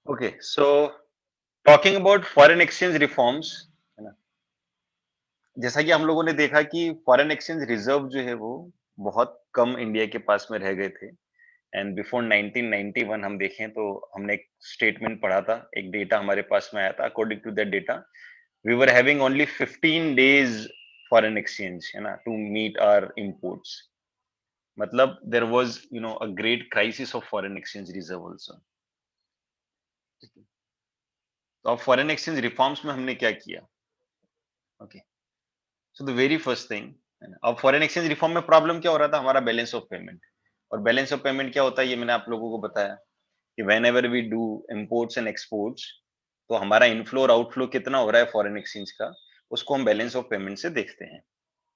Okay, so talking about foreign exchange reforms, है ना? जैसा कि हम लोगों ने देखा कि फॉरेन एक्सचेंज रिजर्व जो है वो बहुत कम इंडिया के पास में रह गए थे। एंड बिफोर 1991 हम देखें तो हमने एक स्टेटमेंट पढ़ा था, एक डेटा हमारे पास में आया था। According to that data, we were having only 15 days foreign exchange, है ना, टू मीट आवर इंपोर्ट्स। मतलब there was a great crisis of foreign exchange reserve also. तो अब फॉरेन एक्सचेंज रिफॉर्म्स में हमने क्या किया? Okay, so the very first thing, है ना, अब फॉरेन एक्सचेंज रिफॉर्म में प्रॉब्लम क्या हो रहा था? हमारा बैलेंस ऑफ पेमेंट। और बैलेंस ऑफ पेमेंट क्या होता है, ये मैंने आप लोगों को बताया कि whenever we do imports and exports, तो हमारा इनफ्लो और आउटफ्लो कितना हो रहा है फॉरेन एक्सचेंज का, उसको हम बैलेंस ऑफ पेमेंट से देखते हैं।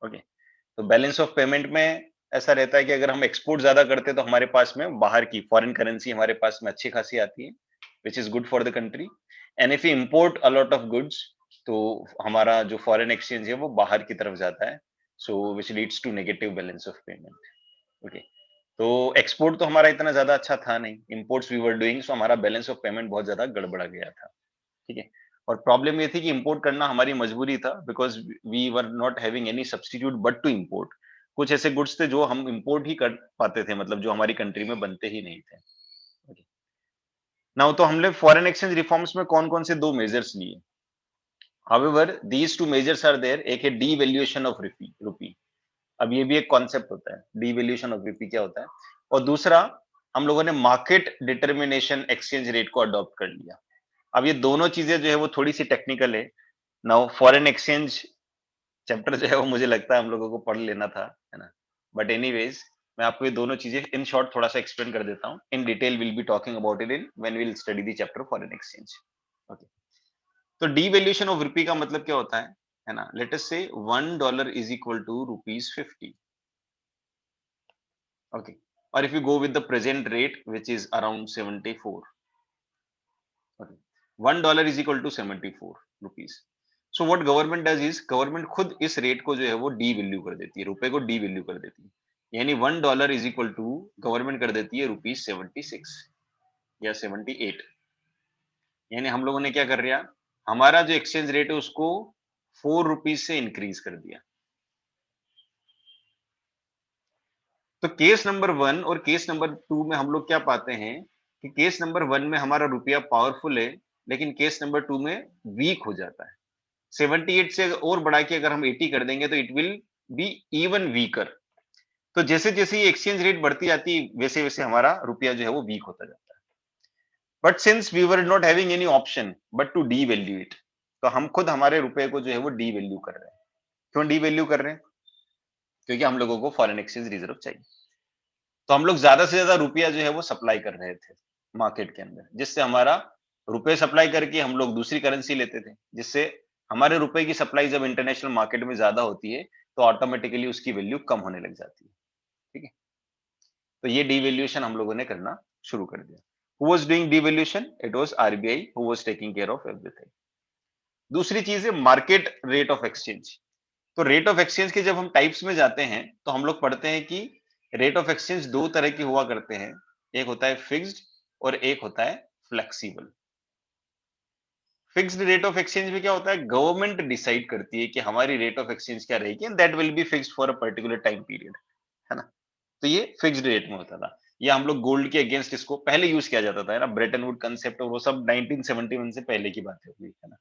ओके, तो बैलेंस ऑफ पेमेंट में ऐसा रहता है कि अगर हम एक्सपोर्ट ज्यादा करते हैं तो हमारे पास में बाहर की फॉरेन करेंसी हमारे पास में अच्छी खासी आती है, which is good for the country. And if you import a lot of goods, तो हमारा जो फॉरेन एक्सचेंज है वो बाहर की तरफ जाता है, so which leads to negative balance of payment. Okay, तो एक्सपोर्ट तो हमारा इतना ज्यादा अच्छा था नहीं, imports we were doing, so हमारा बैलेंस ऑफ पेमेंट बहुत ज्यादा गड़बड़ा गया था। ठीक है, और प्रॉब्लम ये थी कि इंपोर्ट करना हमारी मजबूरी था, because we were not having any substitute but to import. कुछ ऐसे गुड्स थे जो हम इंपोर्ट ही कर पाते थे, मतलब जो हमारी कंट्री में बनते ही नहीं थे। नाउ तो हमने फॉरेन एक्सचेंज रिफॉर्म्स में कौन कौन से दो मेजर्स लिए? However these two measures are there, एक है डीवैल्यूएशन ऑफ रूपी। अब ये भी एक कॉन्सेप्ट होता है, डीवैल्यूएशन ऑफ रूपी क्या होता है। और दूसरा, हम लोगों ने मार्केट डिटर्मिनेशन एक्सचेंज रेट को अडॉप्ट कर लिया। अब ये दोनों चीजें जो है वो थोड़ी सी टेक्निकल है। नाउ फॉरेन एक्सचेंज चैप्टर जो है वो मुझे लगता है हम लोगों को पढ़ लेना था, है ना? बट एनीवेज, मैं आपको ये दोनों चीजें इन शॉर्ट थोड़ा सा एक्सप्लेन कर देता हूँ। In detail will be talking about it in when we will study the chapter foreign exchange. Okay, तो डीवैल्यूएशन ऑफ रुपी का मतलब क्या होता है ना? लेट अस से $1 is equal to rupees 50। Okay, और if you go with the present rate which is around 74, okay, $1 is equal to 74 rupees. So what government does is, government खुद इस रेट को जो है वो डी वैल्यू कर देती है, रुपए को डी वैल्यू कर देती है। यानी $1 इज इक्वल टू गवर्नमेंट कर देती है रुपीज 76 या 78। यानी हम लोगों ने क्या कर दिया, हमारा जो एक्सचेंज रेट है उसको 4 रुपीज से इंक्रीज कर दिया। तो केस नंबर 1 और केस नंबर 2 में हम लोग क्या पाते हैं कि केस नंबर 1 में हमारा रुपया पावरफुल है, लेकिन केस नंबर 2 में वीक हो जाता है। 78 से और बढ़ा के अगर हम 80 कर देंगे तो it will be even weaker. तो जैसे जैसे ये एक्सचेंज रेट बढ़ती जाती है वैसे वैसे हमारा रुपया जो है वो वीक होता जाता है। But since we were not having any option but to devalue it, तो हम खुद हमारे रुपए को जो है वो डी वैल्यू कर रहे हैं। क्यों डी वैल्यू कर रहे हैं? क्योंकि हम लोगों को फॉरेन एक्सचेंज रिजर्व चाहिए। तो हम लोग ज्यादा से ज्यादा रुपया जो है वो सप्लाई कर रहे थे मार्केट के अंदर, जिससे हमारा रुपए सप्लाई करके हम लोग दूसरी करेंसी लेते थे, जिससे हमारे रुपए की सप्लाई जब इंटरनेशनल मार्केट में ज्यादा होती है तो ऑटोमेटिकली उसकी वैल्यू कम होने लग जाती है। ठीक है, तो ये डिवैल्यूएशन हम लोगों ने करना शुरू कर दिया। Who was doing devaluation? It was RBI who was taking care of everything. दूसरी चीज है मार्केट रेट ऑफ एक्सचेंज। तो रेट ऑफ एक्सचेंज के जब हम टाइप्स में जाते हैं तो हम लोग पढ़ते हैं कि रेट ऑफ एक्सचेंज दो तरह के हुआ करते हैं। एक होता है फिक्स्ड और एक होता है flexible. Fixed rate of exchange में क्या होता है, गवर्नमेंट डिसाइड करती है कि हमारी रेट ऑफ एक्सचेंज क्या रहेगी and that will be fixed for a particular time period, है ना? तो ये फिक्स्ड रेट में होता था। या हम लोग गोल्ड के अगेंस्ट इसको पहले यूज किया जाता था, है ना, ब्रेटन वुड कंसेप्ट और वो सब 1971 से पहले की बात है ना?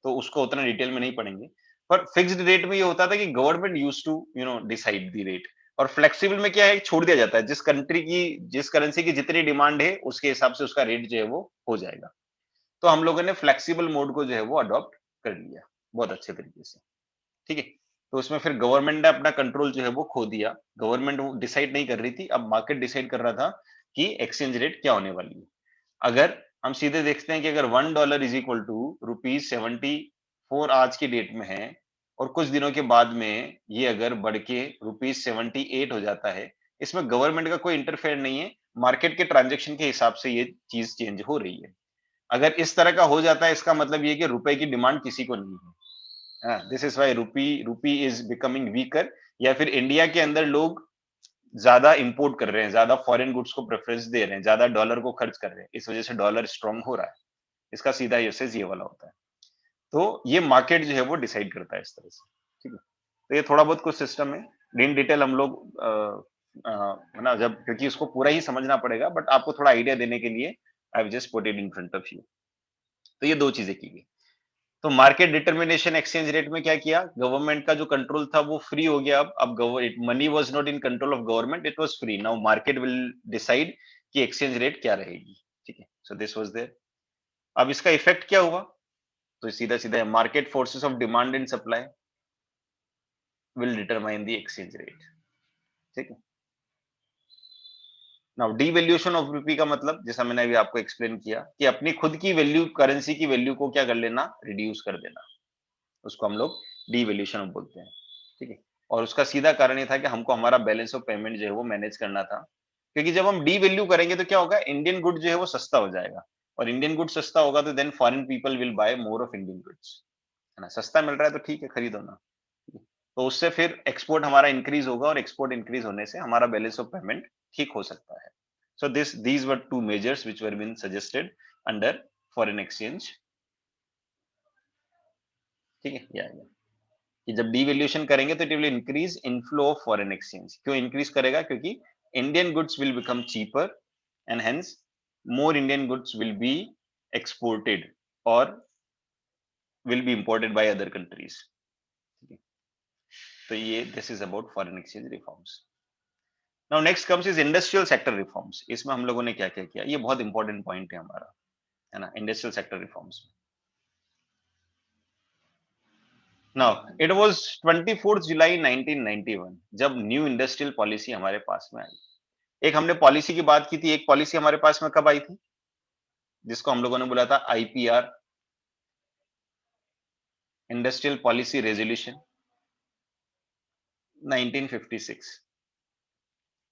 तो उसको उतना डिटेल में नहीं पढ़ेंगे। पर फिक्स्ड रेट में ये होता था कि government use to decide the rate. और फ्लेक्सिबल में क्या है, छोड़ दिया जाता है, जिस कंट्री की जिस करेंसी की जितनी डिमांड है उसके हिसाब से उसका रेट जो है वो हो जाएगा। तो हम लोगों ने फ्लेक्सिबल मोड को जो है वो अडॉप्ट कर लिया बहुत अच्छे तरीके से। ठीक है, तो उसमें फिर गवर्नमेंट ने अपना कंट्रोल जो है वो खो दिया। गवर्नमेंट वो डिसाइड नहीं कर रही थी, अब मार्केट डिसाइड कर रहा था कि एक्सचेंज रेट क्या होने वाली है। अगर हम सीधे देखते हैं कि अगर $1 इज इक्वल टू रुपीज 74 आज की डेट में है, और कुछ दिनों के बाद में ये अगर बढ़ के रुपीज 78 हो जाता है, इसमें गवर्नमेंट का कोई इंटरफेयर नहीं है, मार्केट के ट्रांजेक्शन के हिसाब से ये चीज चेंज हो रही है। अगर इस तरह का हो जाता है इसका मतलब ये है कि रुपए की डिमांड किसी को नहीं है। दिस इज वाई रूपी रूपी इज बिकमिंग वीकर। या फिर इंडिया के अंदर लोग ज्यादा इंपोर्ट कर रहे हैं, ज्यादा फॉरेन गुड्स को प्रेफरेंस दे रहे हैं, ज्यादा डॉलर को खर्च कर रहे हैं, इस वजह से डॉलर स्ट्रांग हो रहा है। इसका सीधा यूसेज ये वाला होता है। तो ये मार्केट जो है वो डिसाइड करता है इस तरह से, ठीक है। तो ये थोड़ा बहुत कुछ सिस्टम है, इन डिटेल हम लोग है ना, जब क्योंकि इसको पूरा ही समझना पड़ेगा, बट आपको थोड़ा आइडिया देने के लिए I have just put it in front of you. तो ये 2 चीजें की गई। तो मार्केट डिटर्मिनेशन एक्सचेंज रेट में क्या किया, गवर्नमेंट का जो कंट्रोल था वो फ्री हो गया। अब money was not in control of government, it was free. Now market will decide कि एक्सचेंज रेट क्या रहेगी, ठीक है। So this was there. अब इसका इफेक्ट क्या हुआ, तो सीधा सीधा market forces of demand and supply will determine the exchange rate, ठीक है। नाउ डीवैल्यूएशन ऑफ रुपी का मतलब, जैसा मैंने अभी आपको एक्सप्लेन किया, कि अपनी खुद की वैल्यू, करेंसी की वैल्यू को क्या कर लेना, रिड्यूस कर देना, उसको हम लोग डीवैल्यूएशन बोलते हैं, ठीक है। और उसका सीधा कारण ये था कि हमको हमारा बैलेंस ऑफ पेमेंट जो है वो मैनेज करना था, क्योंकि जब हम डीवैल्यू करेंगे तो क्या होगा, इंडियन गुड जो है वो सस्ता हो जाएगा, और इंडियन गुड सस्ता होगा तो then foreign people will buy more of Indian goods, है ना। सस्ता मिल रहा है तो ठीक है, खरीदो ना। तो उससे फिर एक्सपोर्ट हमारा इंक्रीज होगा, और एक्सपोर्ट इंक्रीज होने से हमारा बैलेंस ऑफ पेमेंट ठीक हो सकता है। So these were two measures which were been suggested under foreign exchange, ठीक है। या कि जब डीवैल्यूएशन करेंगे तो it will increase inflow of foreign exchange. क्यों इंक्रीज करेगा, क्योंकि Indian goods will become cheaper, and hence more Indian goods will be exported और will be imported by other countries. तो ये this is about foreign exchange reforms. Now next comes is industrial sector reforms. इसमें हम लोगों ने क्या क्या किया, ये बहुत इंपॉर्टेंट पॉइंट है हमारा, है ना, industrial sector reforms. Now it was 24 जुलाई 1991 जब न्यू इंडस्ट्रियल पॉलिसी हमारे पास में आई। एक हमने पॉलिसी की बात की थी, एक पॉलिसी हमारे पास में कब आई थी, जिसको हम लोगों ने बोला था आईपीआर, इंडस्ट्रियल पॉलिसी रेजोल्यूशन 1956।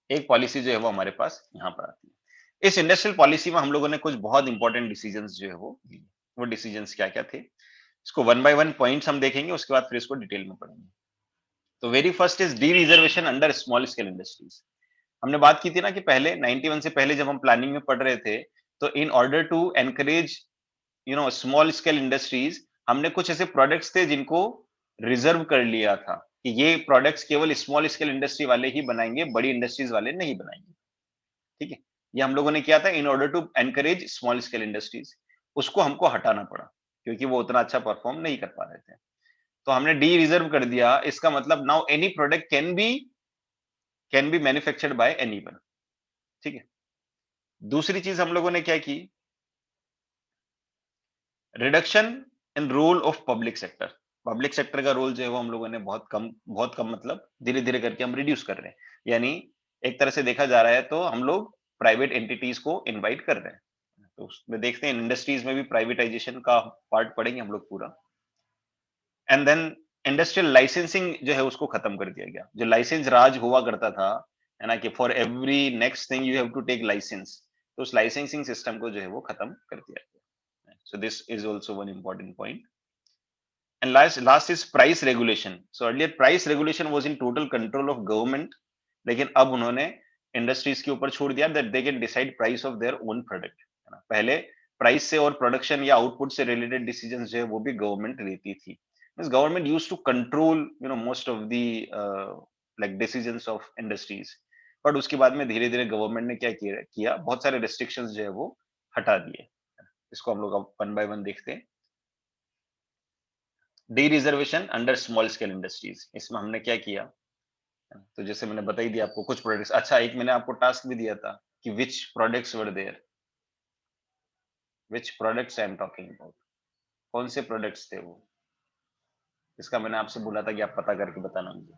एक पॉलिसी जो है वो हमारे पास यहाँ पर आती है। इस इंडस्ट्रियल पॉलिसी में हम लोगों ने कुछ बहुत इंपॉर्टेंट डिसीजंस जो है वो लिए। वो डिसीजंस क्या क्या थे, इसको वन बाय वन पॉइंट्स हम देखेंगे, उसके बाद फिर इसको डिटेल में पढ़ेंगे। तो very first is dereservation under small scale industries. हमने बात की थी ना कि पहले 91 से पहले जब हम प्लानिंग में पढ़ रहे थे, तो in order to encourage small scale industries, हमने कुछ ऐसे प्रोडक्ट्स थे जिनको रिजर्व कर लिया था कि ये प्रोडक्ट्स केवल स्मॉल स्केल इंडस्ट्री वाले ही बनाएंगे, बड़ी इंडस्ट्रीज वाले नहीं बनाएंगे, ठीक है। ये हम लोगों ने किया था in order to encourage small scale industries. उसको हमको हटाना पड़ा क्योंकि वो उतना अच्छा परफॉर्म नहीं कर पा रहे थे। तो हमने डी रिजर्व कर दिया। इसका मतलब now any product can be manufactured by anyone, ठीक है। दूसरी चीज हम लोगों ने क्या की, reduction in role of public sector. Public sector का रोल जो है वो हम लोगों ने बहुत कम मतलब धीरे धीरे करके हम रिड्यूस कर रहे हैं। यानी एक तरह से देखा जा रहा है तो हम लोग प्राइवेट एंटिटीज को इनवाइट कर रहे हैं। तो उसमें देखते हैं इंडस्ट्रीज में भी प्राइवेटाइजेशन का पार्ट पढ़ेंगे हम लोग पूरा। एंड देन इंडस्ट्रियल लाइसेंसिंग जो है उसको खत्म कर दिया गया। जो लाइसेंस राज हुआ करता था, है ना, कि for every next thing you have to take license, तो उस लाइसेंसिंग सिस्टम को जो है वो खत्म कर दिया गया। So this is also one important point. And last is price regulation. So earlier price regulation was in total control of government, लेकिन अब उन्होंने इंडस्ट्रीज के ऊपर छोड़ दिया that they can decide price of their own product, है ना। पहले प्राइस से और प्रोडक्शन या आउटपुट से रिलेटेड डिसीजंस जो है वो भी गवर्नमेंट लेती थी। Means government used to control most of the like decisions of industries. But उसके बाद में धीरे धीरे गवर्नमेंट ने क्या किया, बहुत सारे रेस्ट्रिक्शंस जो है वो हटा दिए। इसको हम लोग अब वन बाय वन देखते हैं। D reservation under small scale industries, इसमें हमने क्या किया, तो जैसे मैंने बता ही दिया आपको कुछ प्रोडक्ट्स। अच्छा, एक मैंने आपको टास्क भी दिया था कि which products were there, which products I am talking about, कौन से प्रोडक्ट्स थे वो। इसका मैंने आपसे बोला था कि आप पता करके बताना मुझे,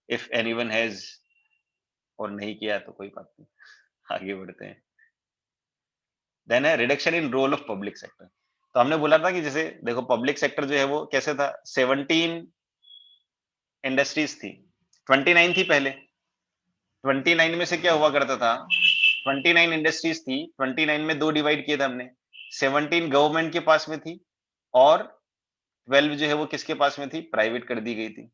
इफ एनीवन हैज, और नहीं किया है तो कोई बात नहीं, आगे बढ़ते हैं। देन है reduction in role of public sector. तो हमने बोला था कि जैसे देखो पब्लिक सेक्टर जो है वो कैसे था, 17 इंडस्ट्रीज थी, 29 थी पहले। 29 में से क्या हुआ करता था, 29 इंडस्ट्रीज थी, 29 में दो डिवाइड किए थे हमने। 17 गवर्नमेंट के पास में थी, और 12 जो है वो किसके पास में थी, प्राइवेट कर दी गई थी।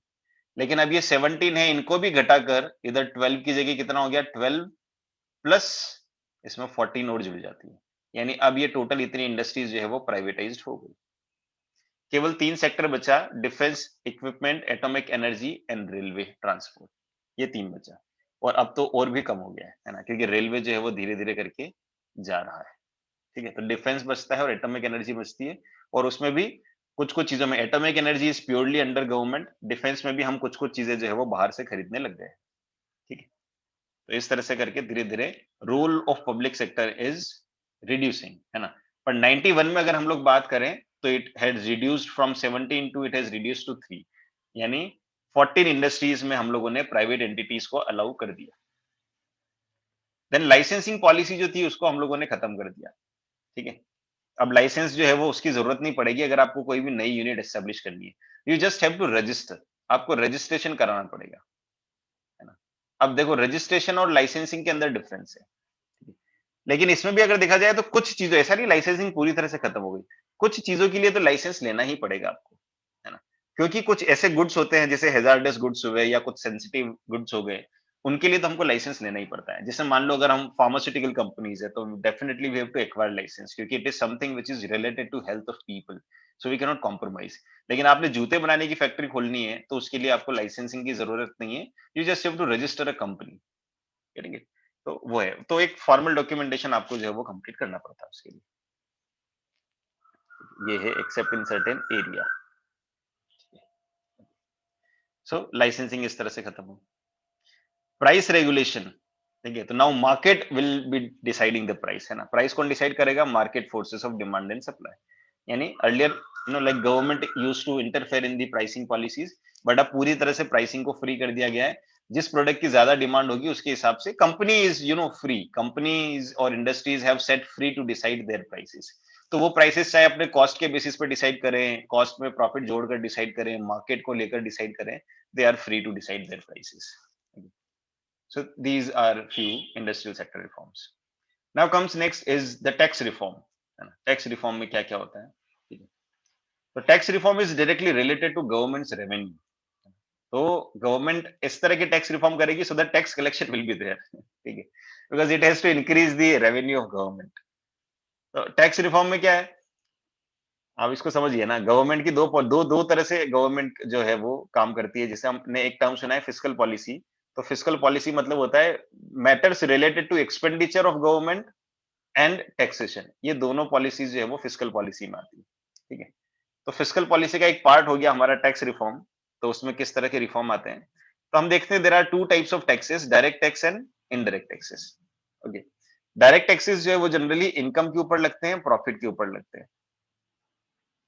लेकिन अब ये 17 है, इनको भी घटाकर इधर 12 की जगह कितना हो गया, 12 प्लस इसमें 14 और जुड़ जाती है, यानी अब ये टोटल इतनी इंडस्ट्रीज जो है वो प्राइवेटाइज्ड हो गई। केवल 3 सेक्टर बचा, defence, equipment, atomic energy and railway transport. ये 3 बचा और अब तो और भी कम हो गया है ना? क्योंकि रेलवे जो है वो धीरे-धीरे करके जा रहा है। ठीक है? तो डिफेंस बचता है और एटॉमिक एनर्जी बचती है और उसमें भी कुछ-कुछ चीज़ों में atomic energy is purely under government, defence में भी हम कुछ-कुछ चीज़ें जो है वो बाहर से खरीदने लग गए हैं। ठीक है? तो इस तरह से करके धीरे-धीरे role of public sector is reducing, है ना? पर 91 में अगर हम लोग बात करें तो it has reduced from 17 to it has reduced to 3, यानी 14 इंडस्ट्रीज़ में हम लोगों ने प्राइवेट एंटिटीज़ को अलाउ कर दिया। देन लाइसेंसिंग पॉलिसी जो थी उसको हम लोगों ने खत्म कर दिया, ठीक है? अब लाइसेंस जो है वो उसकी ज़रूरत नहीं पड़ेगी अगर आपको कोई भी नई यूनिट एस्टेब्लिश करनी है। You just have to register, आपको रजिस्ट्रेशन कराना पड़ेगा, है ना? अब देखो रजिस्ट्रेशन और लाइसेंसिंग के अंदर डिफरेंस है। लेकिन इसमें भी अगर देखा जाए तो कुछ चीज़ें ऐसा नहीं लाइसेंसिंग पूरी तरह से खत्म हो गई। कुछ चीज़ों के लिए तो लाइसेंस लेना ही पड़ेगा आपको, है ना? क्योंकि कुछ ऐसे गुड्स होते हैं जैसे हैज़ार्डस गुड्स हुए या कुछ सेंसिटिव गुड्स हो गए, उनके लिए तो हमको लाइसेंस लेना ही पड़ता है। जैसे मान लो अगर हम फार्मास्यूटिकल कंपनीज़ है तो definitely we have to acquire licence क्योंकि it is something which is related to health of people, so we can not compromise. लेकिन आपने जूते बनाने की फैक्ट्री खोलनी है तो उसके लिए आपको लाइसेंसिंग की ज़रूरत नहीं है। You just have to register a company. करेंगे। तो वो है, तो एक फॉर्मल डॉक्यूमेंटेशन आपको जो है वो कंप्लीट करना पड़ता है उसके लिए। ये है accept in certain area. So licensing इस तरह से खत्म हो। प्राइस रेगुलेशन, ठीक है? तो now market will be deciding the price, है ना? प्राइस कौन डिसाइड करेगा? Market forces of demand and supply. यानी earlier like government used to interfere in the pricing policies, but अब पूरी तरह से प्राइसिंग को फ्री कर दिया गया है। जिस प्रोडक्ट की ज्यादा डिमांड होगी उसके हिसाब से कंपनी इज फ्री, कंपनीज और industries have set free to decide their prices. तो वो प्राइसेस चाहे अपने कॉस्ट के बेसिस पर डिसाइड करें, कॉस्ट में प्रॉफिट जोड़कर डिसाइड करें, मार्केट को लेकर डिसाइड करें, they are free to decide their prices. So these are few industrial sector reforms. Now comes next is the tax reform. है ना? टैक्स रिफॉर्म में क्या क्या होता है? ठीक है, तो tax reform is directly related to government's revenue. तो गवर्नमेंट इस तरह की टैक्स रिफॉर्म करेगी so that tax collection will be there. ठीक है, because it has to increase the revenue of government. तो टैक्स रिफॉर्म में क्या है, आप इसको समझिए ना, गवर्नमेंट की दो तरह से गवर्नमेंट जो है वो काम करती है। जैसे हमने एक टर्म सुना है फिस्कल पॉलिसी। तो फिस्कल पॉलिसी मतलब होता है matters related to expenditure of government and taxation. ये दोनों पॉलिसीज जो है वो फिस्कल पॉलिसी में आती है। ठीक है, तो फिस्कल पॉलिसी का एक पार्ट हो गया हमारा टैक्स रिफॉर्म। तो उसमें किस तरह के रिफॉर्म आते हैं, तो हम देखते हैं there are two types of taxes, direct tax and indirect taxes. Okay, direct taxes जो है वो जनरली इनकम के ऊपर लगते हैं, प्रॉफिट के ऊपर लगते हैं।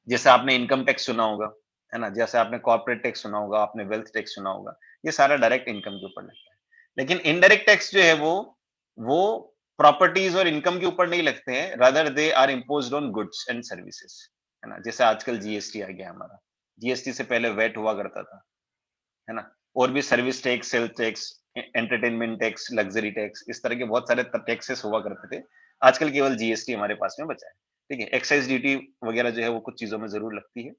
जैसे आपने इनकम टैक्स सुना होगा, है ना? जैसे आपने कॉर्पोरेट टैक्स सुना होगा, आपने वेल्थ टैक्स सुना होगा, ये सारा डायरेक्ट इनकम के ऊपर लगता है। लेकिन इनडायरेक्ट टैक्स जो है वो प्रॉपर्टीज और इनकम के ऊपर नहीं लगते हैं, rather they are imposed on goods and services, है ना? जैसे आजकल जीएसटी आ गया हमारा, जीएसटी से पहले वैट हुआ करता था, है ना? और भी service tax, sales tax, entertainment tax, luxury tax, इस तरह के बहुत सारे टैक्सेस हुआ करते थे। आजकल केवल जीएसटी हमारे पास में बचा है। ठीक है, एक्साइज ड्यूटी वगैरह जो है वो कुछ चीजों में जरूर लगती है।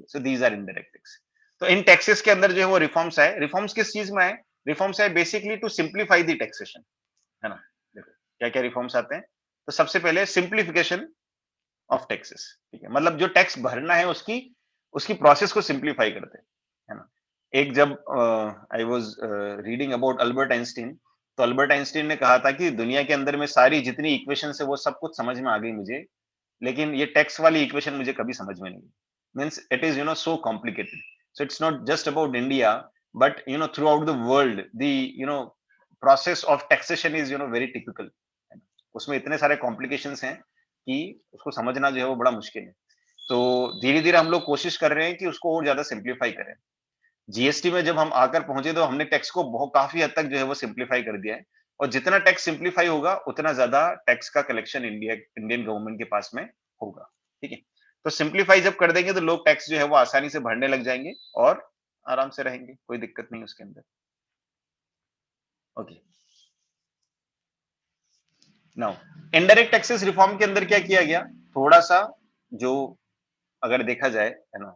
So these are indirect tax. तो इन टैक्सेस के अंदर जो है वो रिफॉर्म्स आए। रिफॉर्म्स किस चीज में आए? रिफॉर्म्स आए basically to simplify the taxation, है ना? देखो क्या क्या रिफॉर्म्स आते हैं। तो सबसे पहले सिंप्लीफिकेशन ऑफ टैक्सेस। ठीक है, मतलब जो टैक्स भरना है उसकी उसकी प्रोसेस को सिंप्लीफाई करते हैं, है ना? एक जब I was reading about Albert Einstein, तो अल्बर्ट आइंस्टीन ने कहा था कि दुनिया के अंदर में सारी जितनी इक्वेशन है वो सब कुछ समझ में आ गई मुझे, लेकिन ये टैक्स वाली इक्वेशन मुझे कभी समझ में नहीं। Means it is so complicated. So it's not just about India, but through out the world the process of taxation is very typical. उसमें इतने सारे कॉम्प्लिकेशंस हैं कि उसको समझना जो है वो बड़ा मुश्किल है। तो धीरे-धीरे हम लोग कोशिश कर रहे हैं कि उसको और ज़्यादा सिम्प्लीफाई करें। जीएसटी में जब हम आकर पहुँचे तो हमने टैक्स को बहुत काफ़ी हद तक जो है वो सिम्प्लीफाई कर दिया है और जितना टैक्स सिम्प्लीफाई होगा, उतना ज़्यादा टैक्स का कलेक्शन इंडियन गवर्नमेंट के पास में होगा। ठीक है? तो सिम्प्लीफाई जब कर देंगे तो लोग टैक्स जो है वो आसानी से भरने लग जाएँगे और आराम से रहेंगे, कोई दिक्कत नहीं उसके अंदर। Okay, now indirect taxes reform के अंदर क्या किया गया? थोड़ा-सा जो अगर देखा जाए, है ना?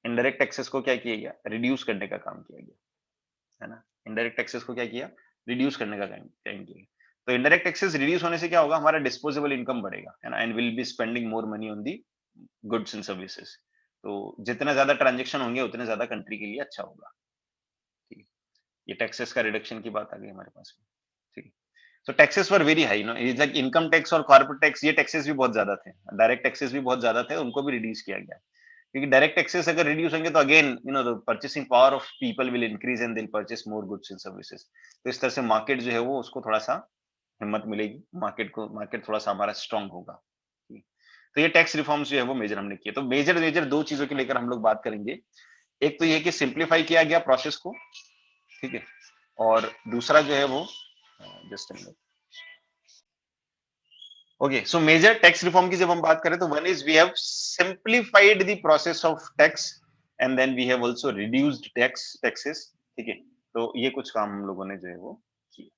इनडायरेक्ट टैक्सेस को क्या किया गया? रिड्यूस करने का काम किया गया, है ना? इनडायरेक्ट टैक्सेस को क्या किया? रिड्यूस करने का काम काम किया गया। तो इनडायरेक्ट टैक्सेस रिड्यूस होने से क्या होगा, हमारा डिस्पोजेबल इनकम बढ़ेगा, है ना, and will be spending more money on the goods and services. तो जितना ज्यादा ट्रांजेक्शन होंगे उतने ज्यादा कंट्री के लिए अच्छा होगा। ठीक है, ये टैक्सेस का रिडक्शन की बात आ गई हमारे पास में। ठीक है, so taxes were very high, it's like income tax और कॉर्पोरेट टैक्स, ये टैक्सेस भी बहुत ज्यादा थे, डायरेक्ट टैक्सेस भी बहुत ज्यादा थे, उनको भी रिड्यूस किया गया, क्योंकि डायरेक्ट टैक्सेस अगर रिड्यूस होंगे तो again the purchasing power of people will increase and they purchase more goods and services. तो इस तरह से मार्केट जो है वो उसको थोड़ा सा हिम्मत मिलेगी, मार्केट थोड़ा सा हमारा स्ट्रांग होगा। ठीक। तो ये टैक्स रिफॉर्म्स जो है वो मेजर हमने किए। तो मेजर मेजर दो चीजों के लेकर हम लोग बात करेंगे। एक तो ये कि सिंप्लीफाई किया गया प्रोसेस को, ठीक है, और दूसरा जो है वो just okay, so major tax reform की जब हम बात करें तो one is we have simplified the process of tax and then we have also reduced taxes. ठीक है, तो ये कुछ काम हम लोगों ने जो है वो किया।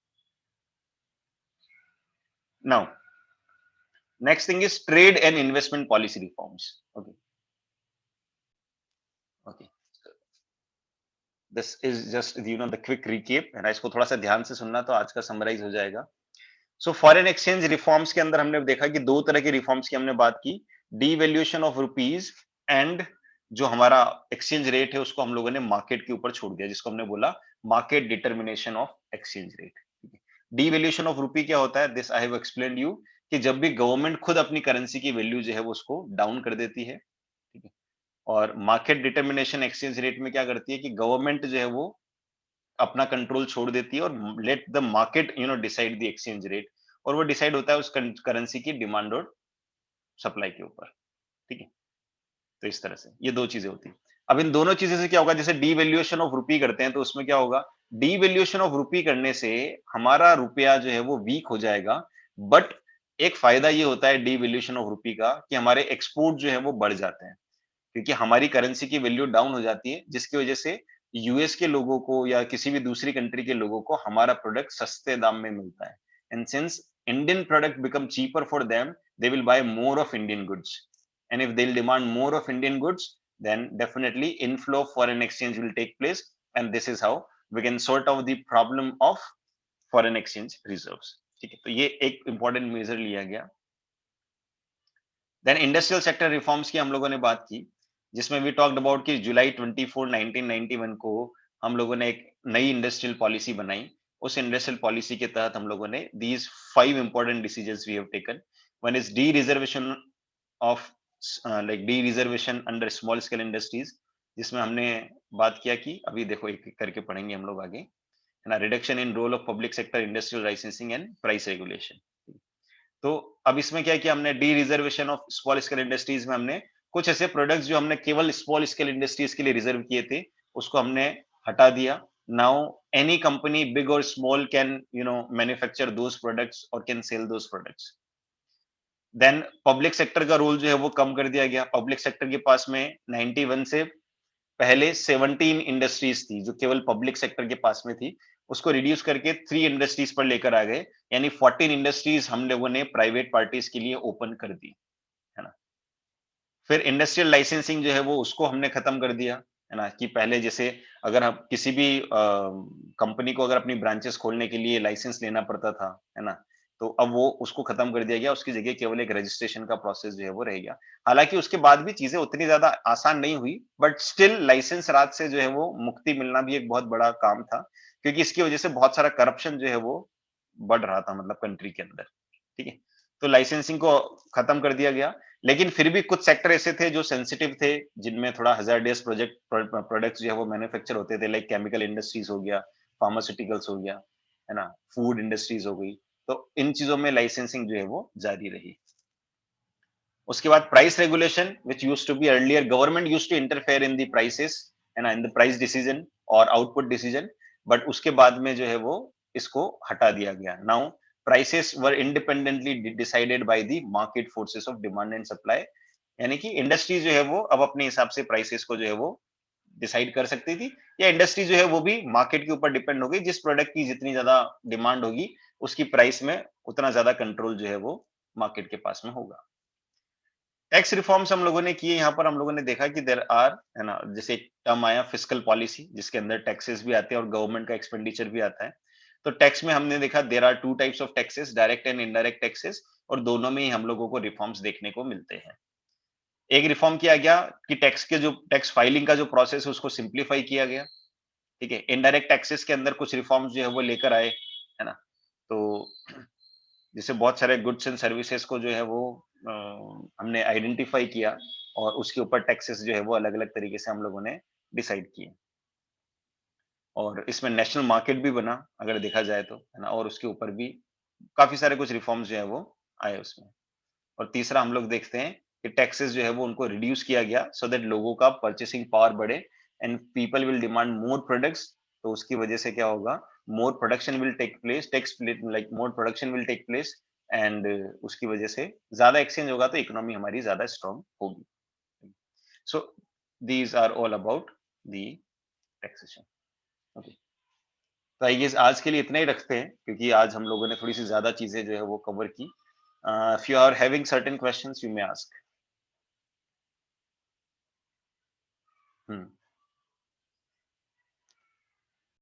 Now next thing is trade and investment policy reforms. Okay, okay, this is just the quick recap, है ना, इसको थोड़ा सा ध्यान से सुनना तो आज का समराइज हो जाएगा। सो फॉरेन एक्सचेंज रिफॉर्म्स के अंदर हमने देखा कि दो तरह के रिफॉर्म्स की हमने बात की, डीवैल्यूएशन ऑफ रुपीज एंड जो हमारा एक्सचेंज रेट है उसको हम लोगों ने मार्केट के ऊपर छोड़ दिया, जिसको हमने बोला market determination of exchange rate. Devaluation of रुपी क्या होता है, this I have explained you, कि जब भी गवर्नमेंट खुद अपनी करेंसी की वैल्यू जो है वो उसको डाउन कर देती है। ठीक है, और मार्केट डिटर्मिनेशन एक्सचेंज रेट में क्या करती है कि गवर्नमेंट जो है वो अपना कंट्रोल छोड़ देती है और let the market decide the exchange rate, और वो डिसाइड होता है उस करेंसी की डिमांड और सप्लाई के ऊपर। ठीक है, तो इस तरह से ये दो चीजें होती हैं। अब इन दोनों चीजें से क्या होगा, जैसे डीवैल्यूएशन ऑफ रुपी करते हैं तो उसमें क्या होगा, डीवैल्यूएशन ऑफ रुपी करने से हमारा रुपया जो है वो वीक हो जाएगा, बट एक फायदा ये होता है डीवैल्यूएशन ऑफ रुपी का कि हमारे एक्सपोर्ट जो है वो बढ़ जाते हैं, क्योंकि हमारी करेंसी की वैल्यू डाउन हो जाती है, जिसकी वजह से यूएस के लोगों को या किसी भी दूसरी कंट्री के लोगों को हमारा प्रोडक्ट सस्ते दाम में मिलता है, and since Indian product become cheaper for them, they will buy more of Indian goods, and if they'll demand more of Indian goods, then definitely inflow of foreign exchange will take place, and this is how we can sort out the problem of foreign exchange reserves। ठीक है, तो ये एक important major लिया गया। Then industrial sector reforms की हम लोगों ने बात की, जिसमें वी टॉक्ड अबाउट कि जुलाई 24 1991 को हम लोगों ने एक नई इंडस्ट्रियल पॉलिसी बनाई। उस इंडस्ट्रियल पॉलिसी के तहत हम लोगों ने these 5 important decisions we have taken. One is dereservation of like dereservation under small scale industries, जिसमें हमने बात किया कि अभी देखो एक एक करके पढ़ेंगे हम लोग आगे, है ना, reduction in role of public sector industrial licensing and price regulation. तो अब इसमें क्या किया हमने, dereservation of small scale industries में हमने कुछ ऐसे प्रोडक्ट्स जो हमने केवल स्मॉल स्केल इंडस्ट्रीज के लिए रिजर्व किए थे उसको हमने हटा दिया। नाउ एनी कंपनी बिग और small can manufacture those products और can sell those products. Then public sector का रोल जो है वो कम कर दिया गया। पब्लिक सेक्टर के पास में 91 से पहले 17 इंडस्ट्रीज थी जो केवल पब्लिक सेक्टर के पास में थी, उसको रिड्यूस करके 3 इंडस्ट्रीज पर लेकर आ गए, यानी 14 इंडस्ट्रीज हम लोगों ने प्राइवेट पार्टीज के लिए ओपन कर दी, है ना। फिर इंडस्ट्रियल लाइसेंसिंग जो है वो उसको हमने खत्म कर दिया, है ना, कि पहले जैसे अगर हम किसी भी कंपनी को अगर अपनी ब्रांचेस खोलने के लिए लाइसेंस लेना पड़ता था, है ना, तो अब वो उसको खत्म कर दिया गया, उसकी जगह केवल एक रजिस्ट्रेशन का प्रोसेस जो है वो रह गया। हालांकि उसके बाद भी चीजें उतनी ज्यादा आसान नहीं हुई, बट स्टिल लाइसेंस राज से जो है वो मुक्ति मिलना भी एक बहुत बड़ा काम था, क्योंकि इसकी वजह से बहुत सारा करप्शन जो है वो बढ़ रहा था, मतलब कंट्री के अंदर। ठीक है, तो लाइसेंसिंग को खत्म कर दिया गया, लेकिन फिर भी कुछ सेक्टर ऐसे थे जो सेंसिटिव थे, जिनमें थोड़ा हजार्डियस प्रोडक्ट्स जो है वो मैन्युफैक्चर होते थे, लाइक केमिकल इंडस्ट्रीज हो गया, फार्मास्यूटिकल्स हो गया, है ना, फूड इंडस्ट्रीज हो गई। तो इन चीजों में लाइसेंसिंग जो है वो जारी रही। उसके बाद price regulation which used to be earlier, government used to interfere in the prices, है ना, इन द प्राइस डिसीजन और आउटपुट डिसीजन, बट उसके बाद में जो है वो इसको हटा दिया गया। Now prices were independently decided by the market forces of demand and supply, यानी कि इंडस्ट्री जो है वो अब अपने हिसाब से प्राइसेस को जो है वो डिसाइड कर सकती थी, या इंडस्ट्री जो है वो भी मार्केट के ऊपर डिपेंड हो गई, जिस प्रोडक्ट की जितनी ज्यादा डिमांड होगी उसकी प्राइस में उतना ज्यादा कंट्रोल जो है वो मार्केट के पास में होगा। टैक्स रिफॉर्म्स हम लोगों ने किए, यहाँ पर हम लोगों ने देखा कि देयर आर, है ना, जैसे एक टर्म आया फिस्कल पॉलिसी, जिसके अंदर टैक्सेस भी आते हैं और गवर्नमेंट का एक्सपेंडिचर भी आता है। तो टैक्स में हमने देखा there are two types of taxes, direct and indirect taxes, और दोनों में ही हम लोगों को रिफॉर्म्स देखने को मिलते हैं। एक रिफॉर्म किया गया कि टैक्स के जो टैक्स फाइलिंग का जो प्रोसेस है उसको सिंप्लीफाई किया गया, ठीक है? इनडायरेक्ट टैक्सेस के अंदर कुछ रिफॉर्म्स जो है वो लेकर आए, है ना? तो जैसे बहुत सारे गुड्स एंड सर्विसेज को जो है वो हमने आइडेंटिफाई किया और उसके ऊपर टैक्सेस जो है वो अलग-अलग तरीके से हम लोगों ने डिसाइड किए। और इसमें नेशनल मार्केट भी बना अगर देखा जाए तो, है ना? और उसके ऊपर भी काफ़ी सारे कुछ रिफॉर्म्स जो है वो आए उसमें। और तीसरा हम लोग देखते हैं कि टैक्सेस जो है वो उनको रिड्यूस किया गया सो दैट लोगों का परचेसिंग पावर बढ़े and people will demand more products. तो उसकी वजह से क्या होगा, more production will take place, takes like more production will take place and उसकी वजह से ज्यादा एक्सचेंज होगा तो इकोनॉमी हमारी ज्यादा स्ट्रांग होगी। So these are all about the taxation. Okay, तो आई गेस आज के लिए इतना ही रखते हैं क्योंकि आज हम लोगों ने थोड़ी सी ज्यादा चीजें जो है वो कवर की। If you are having certain questions you may ask.